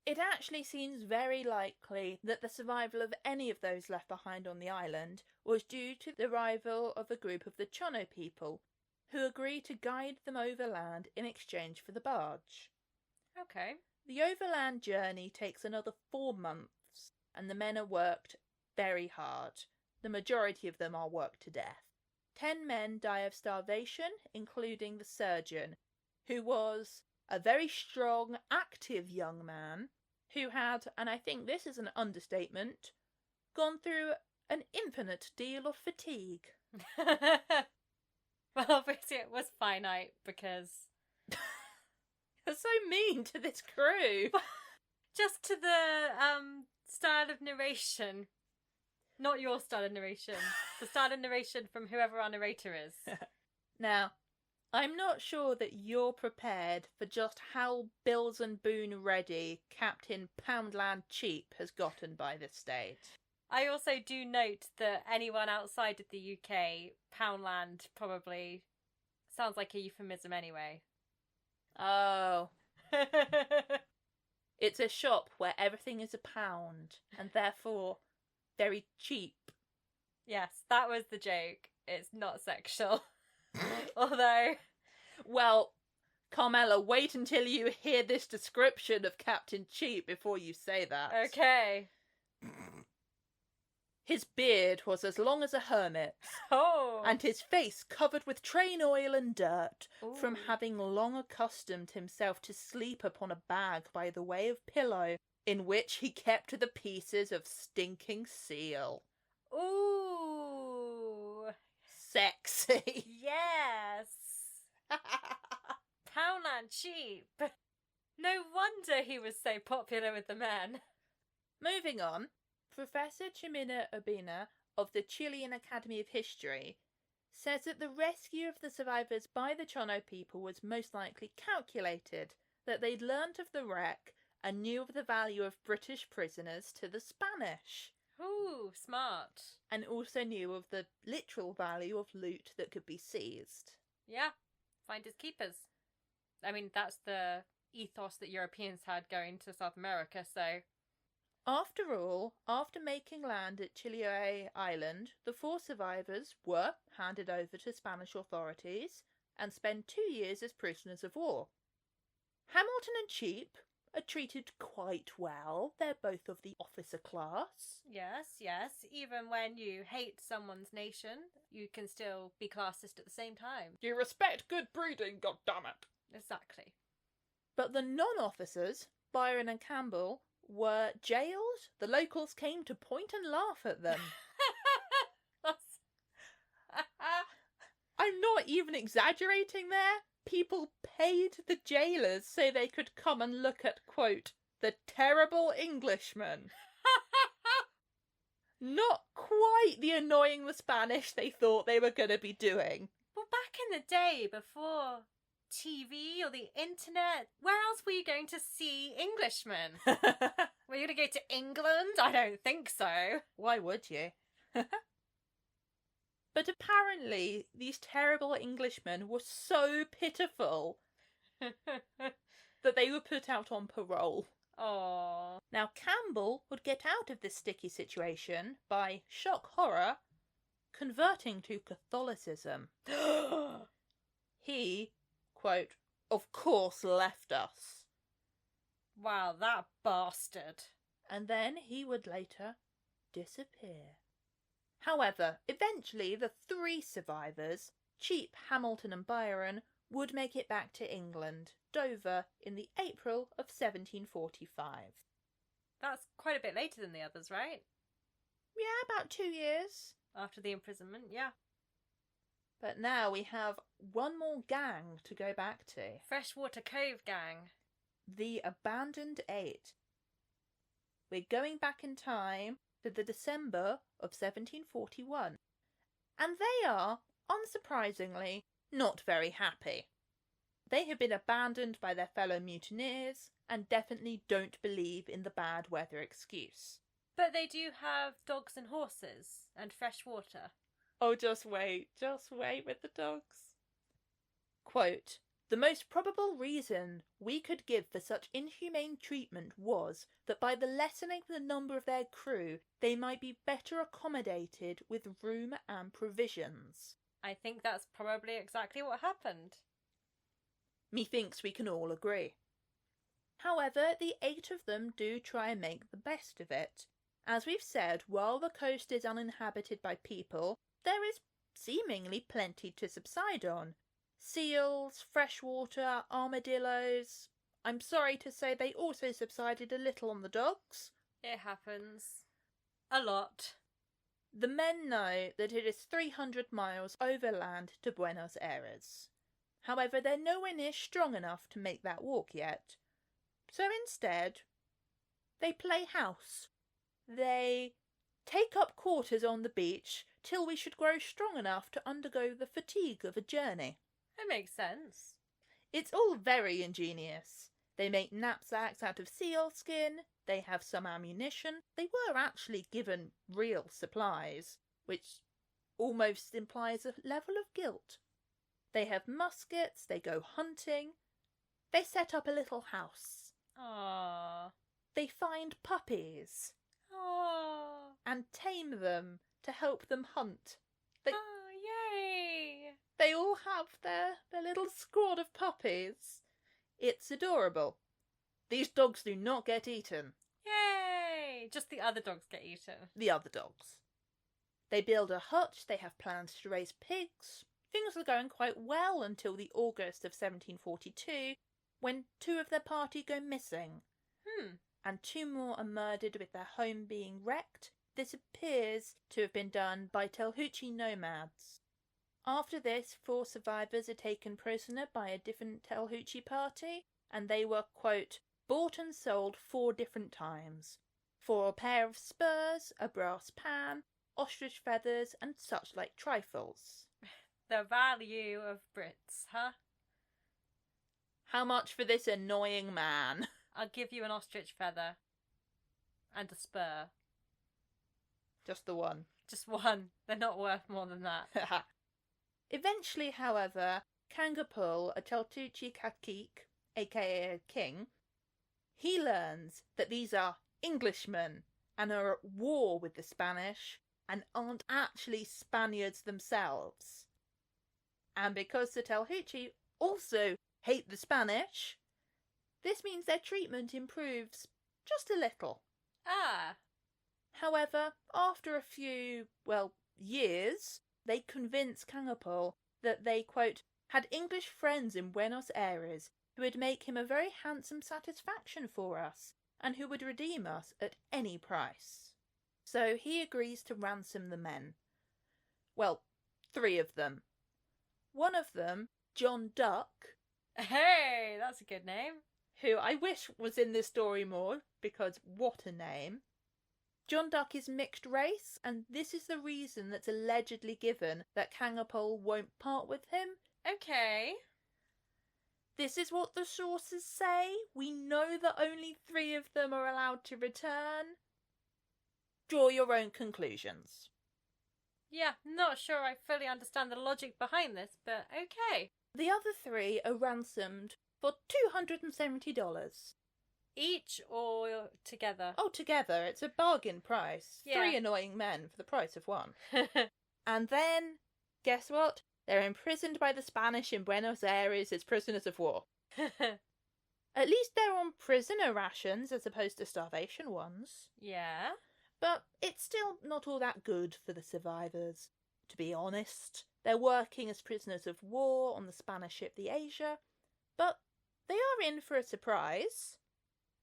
It actually seems very likely that the survival of any of those left behind on the island was due to the arrival of a group of the Chono people, who agreed to guide them overland in exchange for the barge. Okay. The overland journey takes another 4 months, and the men are worked very hard. The majority of them are worked to death. 10 men die of starvation, including the surgeon, who was a very strong, active young man who had, and I think this is an understatement, gone through an infinite deal of fatigue. Well, obviously it was finite because... You're so mean to this crew. Just to the style of narration. Not your style of narration. The style of narration from whoever our narrator is. Now, I'm not sure that you're prepared for just how Bills and Boone ready Captain Poundland Cheap has gotten by this stage. I also do note that anyone outside of the UK, Poundland probably sounds like a euphemism anyway. Oh. It's a shop where everything is a pound, and therefore very cheap. Yes, that was the joke. It's not sexual. Although... Well, Carmela, wait until you hear this description of Captain Cheap before you say that. Okay. His beard was as long as a hermit's, Oh. and his face covered with train oil and dirt, from Ooh. having long accustomed himself to sleep upon a bag by the way of pillow, in which he kept the pieces of stinking seal. Ooh. Sexy. Yes. Poundland Cheap. No wonder he was so popular with the men. Moving on, Professor Chimina Urbina of the Chilean Academy of History says that the rescue of the survivors by the Chono people was most likely calculated, that they'd learnt of the wreck and knew of the value of British prisoners to the Spanish. Ooh, smart. And also knew of the literal value of loot that could be seized. Yeah, finders keepers. I mean, that's the ethos that Europeans had going to South America, so... After all, after making land at Chiloé Island, the 4 survivors were handed over to Spanish authorities and spent 2 years as prisoners of war. Hamilton and Cheap are treated quite well. They're both of the officer class. Yes, yes. Even when you hate someone's nation, you can still be classist at the same time. You respect good breeding, goddammit. Exactly. But the non-officers, Byron and Campbell, were jailed. The locals came to point and laugh at them. I'm not even exaggerating there. People paid the jailers so they could come and look at, quote, the terrible Englishman. Not quite the annoying the Spanish they thought they were going to be doing. Well, back in the day, before TV or the internet, where else were you going to see Englishmen? Were you going to go to England? I don't think so. Why would you? But apparently these terrible Englishmen were so pitiful that they were put out on parole. Aww. Now Campbell would get out of this sticky situation by shock horror converting to Catholicism. He, quote, of course left us. Wow, that bastard. And then he would later disappear. However, eventually the 3 survivors, Cheap, Hamilton and Byron, would make it back to England, Dover, in the April of 1745. That's quite a bit later than the others, right? Yeah, about 2 years. After the imprisonment, yeah. But now we have one more gang to go back to. Freshwater Cove Gang. The Abandoned Eight. We're going back in time to the December of 1741. And they are, unsurprisingly, not very happy. They have been abandoned by their fellow mutineers and definitely don't believe in the bad weather excuse. But they do have dogs and horses and fresh water. Oh, just wait with the dogs. Quote, "The most probable reason we could give for such inhumane treatment was that by the lessening the number of their crew, they might be better accommodated with room and provisions." I think that's probably exactly what happened. Methinks we can all agree. However, the 8 of them do try and make the best of it. As we've said, while the coast is uninhabited by people, there is seemingly plenty to subside on. Seals, freshwater, armadillos. I'm sorry to say they also subsided a little on the dogs. It happens. A lot. The men know that it is 300 miles overland to Buenos Aires. However, they're nowhere near strong enough to make that walk yet. So instead, they play house. They take up quarters on the beach till we should grow strong enough to undergo the fatigue of a journey. It makes sense. It's all very ingenious. They make knapsacks out of seal skin, they have some ammunition, they were actually given real supplies, which almost implies a level of guilt. They have muskets, they go hunting, they set up a little house. Aww. They find puppies. Aww. And tame them to help them hunt. Yay! They all have their little squad of puppies. It's adorable. These dogs do not get eaten. Yay! Just the other dogs get eaten. The other dogs. They build a hutch, they have plans to raise pigs. Things are going quite well until the August of 1742, when 2 of their party go missing. And 2 more are murdered with their home being wrecked. This appears to have been done by Telhuchi nomads. After this, 4 survivors are taken prisoner by a different Telhuchi party, and they were, quote, bought and sold 4 different times. For a pair of spurs, a brass pan, ostrich feathers, and such like trifles. The value of Brits, huh? How much for this annoying man? I'll give you an ostrich feather. And a spur. Just the one. Just one. They're not worth more than that. Eventually, however, Kangapul, a Teltuchi cacique, aka a king, he learns that these are Englishmen and are at war with the Spanish and aren't actually Spaniards themselves. And because the Telhuchi also hate the Spanish, this means their treatment improves just a little. Ah. However, after a few, years, they convince Kangapul that they, quote, had English friends in Buenos Aires who would make him a very handsome satisfaction for us and who would redeem us at any price. So he agrees to ransom the men. Well, 3 of them. One of them, John Duck. Hey, that's a good name. Who I wish was in this story more, because what a name. John Duck is mixed race, and this is the reason that's allegedly given that Kangapul won't part with him. Okay. This is what the sources say. We know that only 3 of them are allowed to return. Draw your own conclusions. Yeah, not sure I fully understand the logic behind this, but okay. The other 3 are ransomed for $270. Each or together? Oh, together. It's a bargain price. Yeah. 3 annoying men for the price of 1. And then, guess what? They're imprisoned by the Spanish in Buenos Aires as prisoners of war. At least they're on prisoner rations as opposed to starvation ones. Yeah. But it's still not all that good for the survivors. To be honest, they're working as prisoners of war on the Spanish ship the Asia, but they are in for a surprise.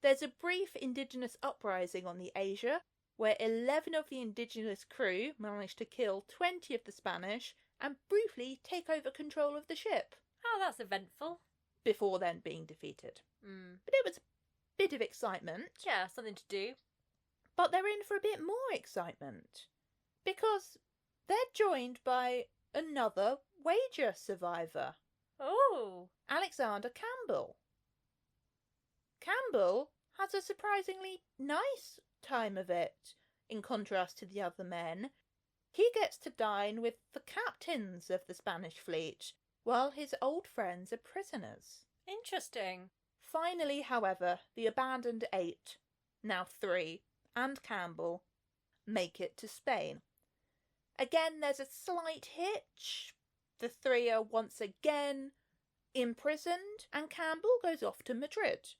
There's a brief indigenous uprising on the Asia, where 11 of the indigenous crew managed to kill 20 of the Spanish and briefly take over control of the ship, Oh, that's eventful. before then being defeated. Mm. But it was a bit of excitement. Yeah, something to do. But they're in for a bit more excitement, because they're joined by another Wager survivor, Oh. Alexander Campbell. Campbell has a surprisingly nice time of it, in contrast to the other men. He gets to dine with the captains of the Spanish fleet, while his old friends are prisoners. Interesting. Finally, however, the abandoned 8, now 3, and Campbell make it to Spain. Again, there's a slight hitch. The 3 are once again imprisoned, and Campbell goes off to Madrid.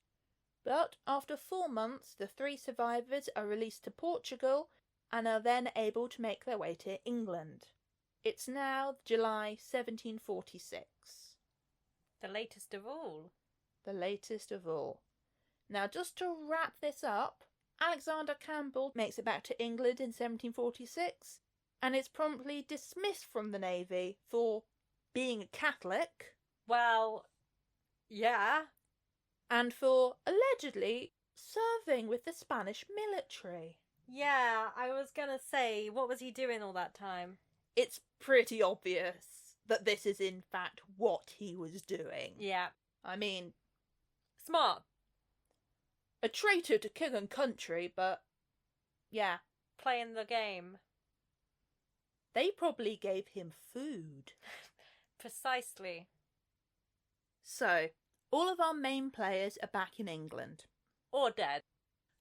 But after 4 months, the 3 survivors are released to Portugal and are then able to make their way to England. It's now July 1746. The latest of all. The latest of all. Now, just to wrap this up, Alexander Campbell makes it back to England in 1746 and is promptly dismissed from the Navy for being a Catholic. Well, yeah. And for allegedly serving with the Spanish military. Yeah, I was gonna say, what was he doing all that time? It's pretty obvious that this is in fact what he was doing. Yeah. I mean, Smart. a traitor to king and country, but yeah, Playing the game. they probably gave him food. Precisely. So, all of our main players are back in England. Or dead.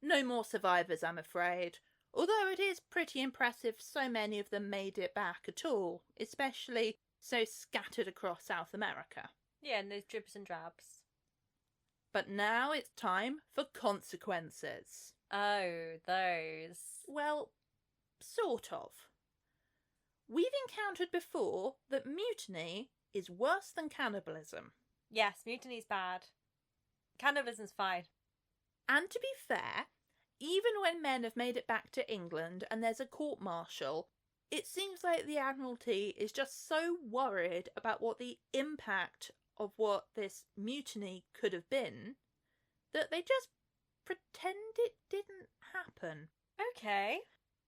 No more survivors, I'm afraid. Although it is pretty impressive so many of them made it back at all, especially so scattered across South America. Yeah, and those dribs and drabs. But now it's time for consequences. Oh, those. Well, sort of. We've encountered before that mutiny is worse than cannibalism. Yes, mutiny's bad. Cannibalism's fine. And to be fair, even when men have made it back to England and there's a court-martial, it seems like the Admiralty is just so worried about what the impact of what this mutiny could have been that they just pretend it didn't happen. Okay.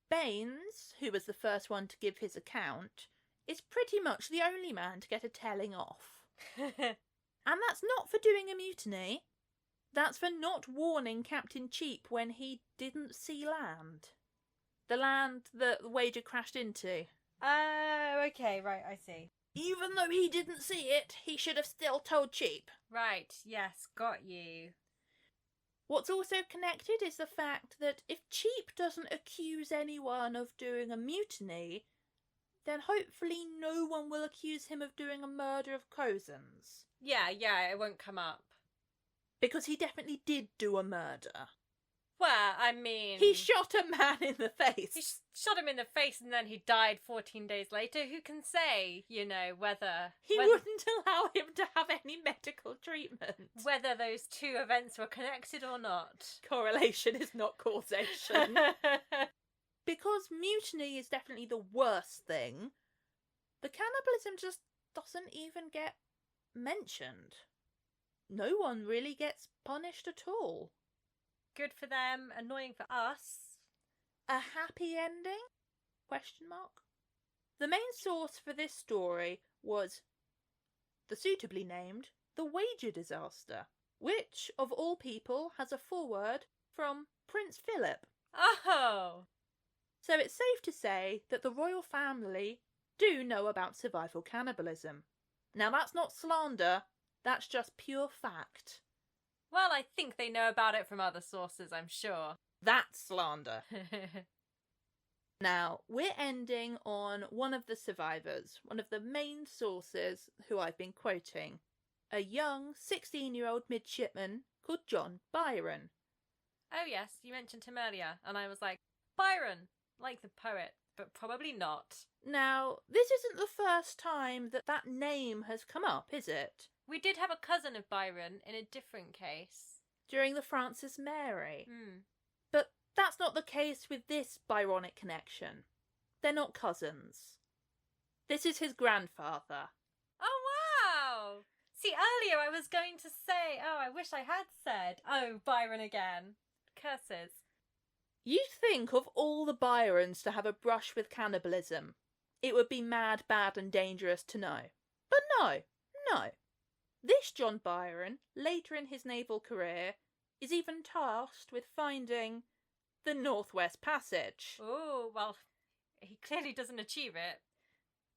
Baines, who was the first one to give his account, is pretty much the only man to get a telling off. And that's not for doing a mutiny. That's for not warning Captain Cheap when he didn't see land. The land that the Wager crashed into. Oh, okay, right, I see. Even though he didn't see it, he should have still told Cheap. Right, yes, got you. What's also connected is the fact that if Cheap doesn't accuse anyone of doing a mutiny, then hopefully no one will accuse him of doing a murder of Cozens. Yeah, it won't come up. Because he definitely did do a murder. Well, I mean... He shot a man in the face. He shot him in the face and then he died 14 days later. Who can say, whether... He wouldn't allow him to have any medical treatment. Whether those two events were connected or not. Correlation is not causation. Because mutiny is definitely the worst thing, the cannibalism just doesn't even get mentioned. No one really gets punished at all. Good for them, annoying for us. A happy ending? Question mark. The main source for this story was the suitably named The Wager Disaster, which, of all people, has a foreword from Prince Philip. Oh! So it's safe to say that the royal family do know about survival cannibalism. Now that's not slander, that's just pure fact. Well, I think they know about it from other sources, I'm sure. That's slander. Now, we're ending on one of the survivors, one of the main sources who I've been quoting. A young 16-year-old midshipman called John Byron. Oh yes, you mentioned him earlier, and I was like, Byron, like the poet, but probably not. Now, this isn't the first time that name has come up, is it? We did have a cousin of Byron in a different case. During the Francis Mary. Hmm. But that's not the case with this Byronic connection. They're not cousins. This is his grandfather. Oh, wow! See, earlier I was going to say, oh, I wish I had said, oh, Byron again. Curses. You'd think of all the Byrons to have a brush with cannibalism, it would be mad, bad and dangerous to know. But no. This John Byron, later in his naval career, is even tasked with finding the Northwest Passage. Oh, well, he clearly doesn't achieve it.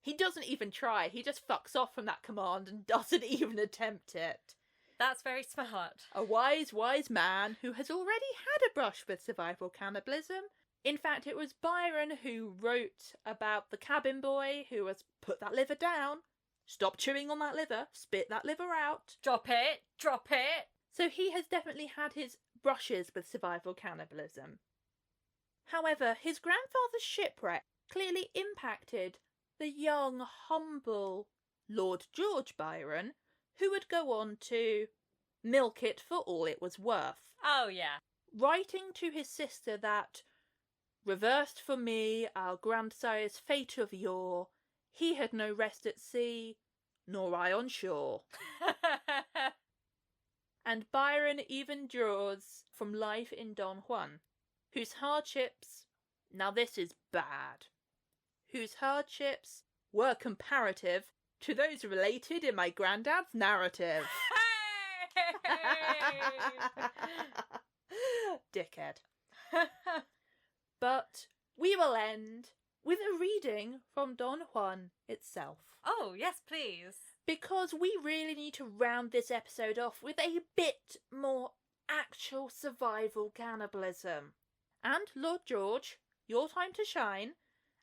He doesn't even try, he just fucks off from that command and doesn't even attempt it. That's very smart. A wise man who has already had a brush with survival cannibalism. In fact, it was Byron who wrote about the cabin boy who was put that liver down, stop chewing on that liver, spit that liver out. Drop it. So he has definitely had his brushes with survival cannibalism. However, his grandfather's shipwreck clearly impacted the young, humble Lord George Byron, who would go on to milk it for all it was worth. Oh, yeah. Writing to his sister that, reversed for me our grandsire's fate of yore, he had no rest at sea, nor I on shore. And Byron even draws from life in Don Juan, whose hardships, now this is bad, whose hardships were comparative to those related in my granddad's narrative. Dickhead. But we will end with a reading from Don Juan itself. Oh, yes, please. Because we really need to round this episode off with a bit more actual survival cannibalism. And Lord George, your time to shine,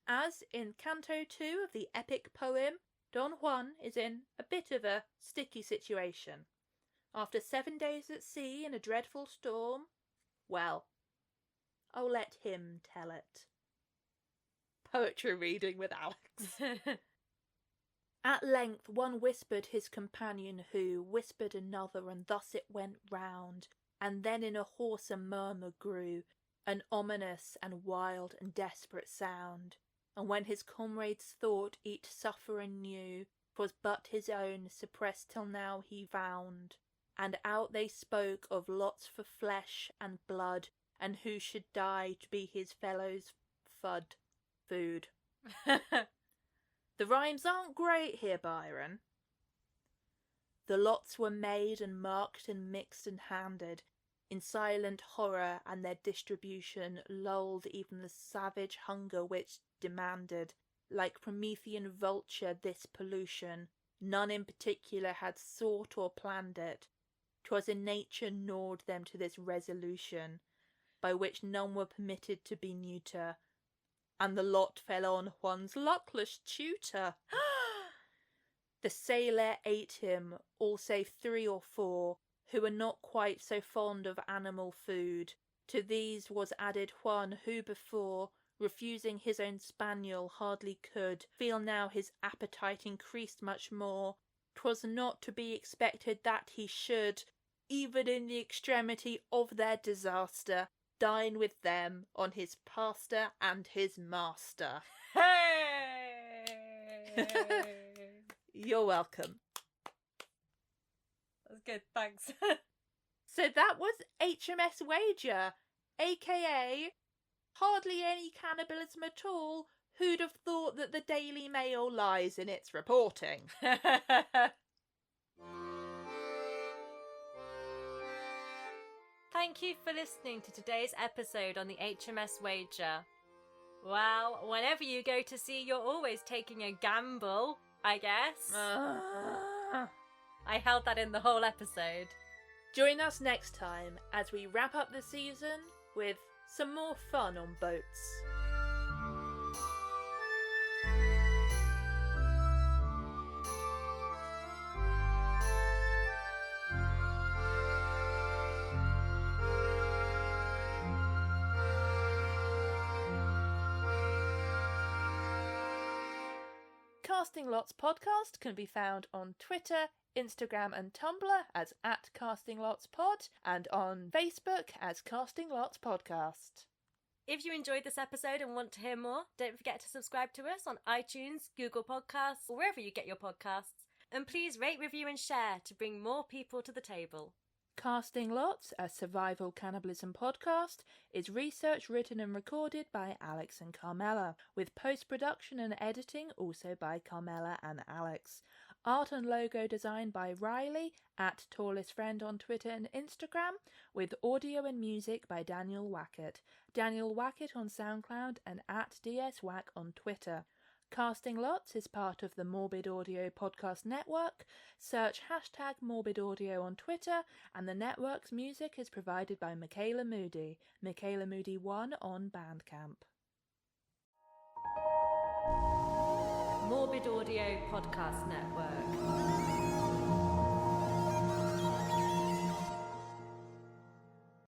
as in Canto 2 of the epic poem, Don Juan is in a bit of a sticky situation. After 7 days at sea in a dreadful storm, well, I'll let him tell it. Poetry reading with Alix. At length one whispered his companion, who whispered another, and thus it went round, and then in a hoarser murmur grew, an ominous and wild and desperate sound. And when his comrades thought each sufferer knew, 'twas but his own, suppressed till now he found. And out they spoke of lots for flesh and blood, and who should die to be his fellows' food. The rhymes aren't great here, Byron. The lots were made and marked and mixed and handed in silent horror, and their distribution lulled even the savage hunger which demanded, like Promethean vulture, this pollution. None in particular had sought or planned it. 'Twas in nature gnawed them to this resolution, by which none were permitted to be neuter, and the lot fell on Juan's luckless tutor. The sailor ate him, all save 3 or 4, who were not quite so fond of animal food. To these was added Juan, who before, refusing his own spaniel, hardly could feel now his appetite increased much more. 'Twas not to be expected that he should, even in the extremity of their disaster, dine with them on his pastor and his master. Hey! You're welcome. That's good, thanks. So that was HMS Wager, aka hardly any cannibalism at all. Who'd have thought that the Daily Mail lies in its reporting? Thank you for listening to today's episode on the HMS Wager. Well, whenever you go to sea, you're always taking a gamble, I guess. I held that in the whole episode. Join us next time as we wrap up the season with some more fun on boats. Casting Lots Podcast can be found on Twitter, Instagram and Tumblr as @CastingLotsPod and on Facebook as Casting Lots Podcast. If you enjoyed this episode and want to hear more, don't forget to subscribe to us on iTunes, Google Podcasts, or wherever you get your podcasts. And please rate, review and share to bring more people to the table. Casting Lots, a survival cannibalism podcast, is researched, written and recorded by Alix and Carmela, with post-production and editing also by Carmela and Alix. Art and logo design by Riley, at Tallest Friend on Twitter and Instagram, with audio and music by Daniel Wackett. Daniel Wackett on SoundCloud and at DSWack on Twitter. Casting Lots is part of the Morbid Audio Podcast Network. Search #MorbidAudio on Twitter, and the network's music is provided by Michaela Moody, Michaela Moody 1 on Bandcamp. Morbid Audio Podcast Network.